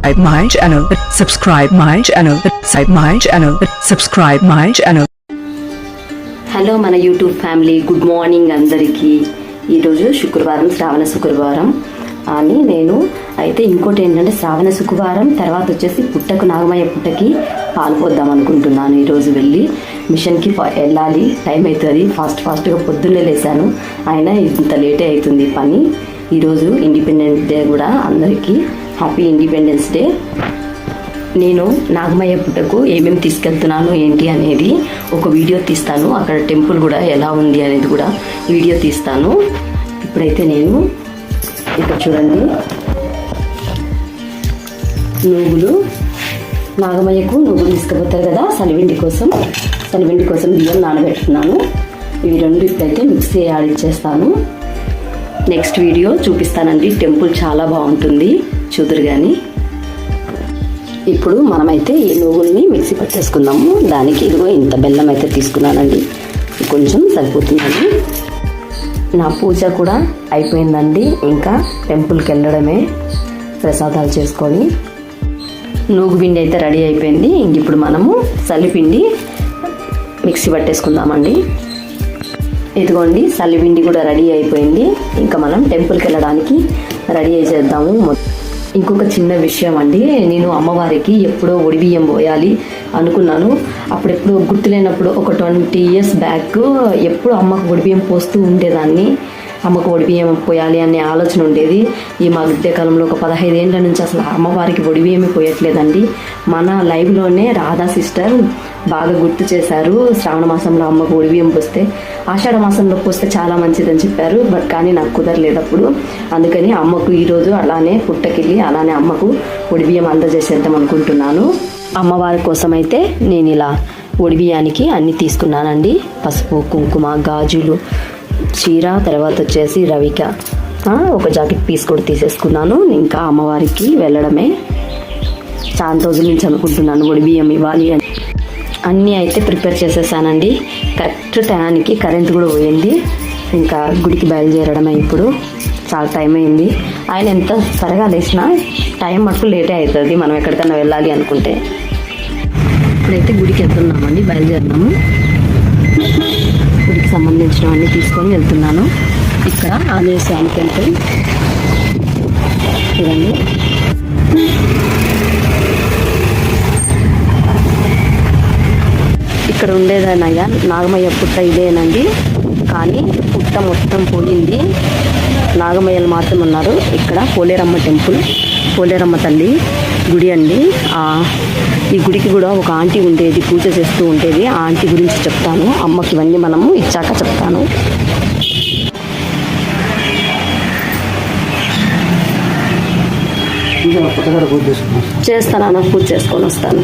my channel, subscribe my channel, subscribe my channel. Hello మన YouTube family, good morning అందరికీ. ఈరోజు శుక్రవారం, శ్రావణ శుక్రవారం అని నేను అయితే ఇంకోటి ఏంటంటే శ్రావణ శుక్రవారం తర్వాత వచ్చేసి పుట్టకు నాగమయ్య పుట్టకి పాలు పోద్దాం అనుకుంటున్నాను. ఈరోజు వెళ్ళి మిషన్కి వెళ్ళాలి, టైం అవుతుంది. ఫాస్ట్గా పొద్దున్నే లేసాను, అయినా ఇంత లేటే అవుతుంది పని. ఈరోజు ఇండిపెండెన్స్ డే కూడా, అందరికీ హ్యాపీ ఇండిపెండెన్స్ డే. నేను నాగమయ్య పుట్టకు ఏమేమి తీసుకెళ్తున్నాను ఏంటి అనేది ఒక వీడియో తీస్తాను. అక్కడ టెంపుల్ కూడా ఎలా ఉంది అనేది కూడా వీడియో తీస్తాను. ఇప్పుడైతే నేను ఇక్కడ చూడండి, నువ్వులు, నాగమయ్యకు నువ్వులు తీసుకుపోతారు కదా, సలివిండి కోసం బియ్యం నానబెట్టుకున్నాను. ఇవి రెండు ఇప్పుడైతే మిక్సీ ఆడిచ్చేస్తాను. నెక్స్ట్ వీడియో చూపిస్తానండి. టెంపుల్ చాలా బాగుంటుంది, చూదురు కానీ. ఇప్పుడు మనమైతే ఈ నువ్వుల్ని మిక్సీ పట్టేసుకుందాము. దానికి ఇదిగో ఇంత బెల్లం అయితే తీసుకున్నానండి, కొంచెం సరిపోతుందండి. నా పూజ కూడా అయిపోయిందండి, ఇంకా టెంపుల్కి వెళ్ళడమే, ప్రసాదాలు చేసుకొని. నూగు పిండి అయితే రెడీ అయిపోయింది. ఇంక ఇప్పుడు మనము సలిపిండి మిక్సీ పట్టేసుకుందామండి. ఇదిగోండి, సలిపిండి కూడా రెడీ అయిపోయింది. ఇంకా మనం టెంపుల్కి వెళ్ళడానికి రెడీ చేద్దాము. ఇంకొక చిన్న విషయం అండి, నేను అమ్మవారికి ఎప్పుడో ఒడిబియ్యం పోయాలి అనుకున్నాను. అప్పుడెప్పుడు గుర్తులేనప్పుడు ఒక 20 years బ్యాక్ ఎప్పుడు అమ్మకు ఒడిబియ్యం పోస్తూ ఉండేదాన్ని. అమ్మకు ఒడిబియ్యం పోయాలి అనే ఆలోచన ఉండేది. ఈ మధ్యకాలంలో ఒక 15 ఏళ్ళ నుంచి అసలు అమ్మవారికి ఒడిబియ్యమే పోయట్లేదండి. మన లైవ్లోనే రాధా సిస్టర్ బాగా గుర్తు చేశారు, శ్రావణ మాసంలో అమ్మకు ఒడిబియ్యం పోస్తే ఆషాఢ మాసంలో పోస్తే చాలా మంచిదని చెప్పారు. బట్ కానీ నాకు కుదరలేదు అప్పుడు. అందుకని అమ్మకు ఈరోజు అలానే పుట్టకెళ్ళి అలానే అమ్మకు ఒడిబియ్యం అందజేసేద్దాం అనుకుంటున్నాను. అమ్మవారి కోసం అయితే నేను ఇలా ఒడిబియ్యానికి అన్నీ తీసుకున్నానండి. పసుపు, కుంకుమ, గాజులు, చీర, తర్వాత వచ్చేసి రవిక ఒక జాకెట్ పీస్ కూడా తీసేసుకున్నాను. ఇంకా అమ్మవారికి వెళ్ళడమే. చాలా రోజుల నుంచి అనుకుంటున్నాను ఒడిబియ్యం ఇవ్వాలి అని. అన్నీ అయితే ప్రిపేర్ చేసేసానండి. కరెక్ట్ టైంకి కరెంట్ కూడా పోయింది. ఇంకా గుడికి బయలుదేరడమే. ఇప్పుడు చాలా టైం అయింది. ఆయన ఎంత త్వరగా లేచినా టైం మటుకు లేటే అవుతుంది మనం ఎక్కడికైనా వెళ్ళాలి అనుకుంటే. ఇప్పుడైతే గుడికి వెళ్తున్నామండి, బయలుదేరినాము. గుడికి సంబంధించినవన్నీ తీసుకొని వెళ్తున్నాను. ఇక్కడ ఆంజనేయ స్వామి టెంపుల్ చూడండి. ఇక్కడ ఉండేదనయ్యా నాగమయ్య పుట్ట ఇదేనండి, కానీ పుట్ట మొత్తం పోయింది. నాగమయ్యలు మాత్రం ఉన్నారు. ఇక్కడ పోలేరమ్మ టెంపుల్, పోలేరమ్మ తల్లి గుడి అండి. ఈ గుడికి కూడా ఒక ఆంటీ ఉండేది, పూజ చేస్తూ ఉండేది. ఆ ఆంటీ గురించి చెప్తాను. అమ్మకి ఇవన్నీ మనము ఇచ్చాక చెప్తాను. చేస్తాను, పూజ చేసుకొని వస్తాను.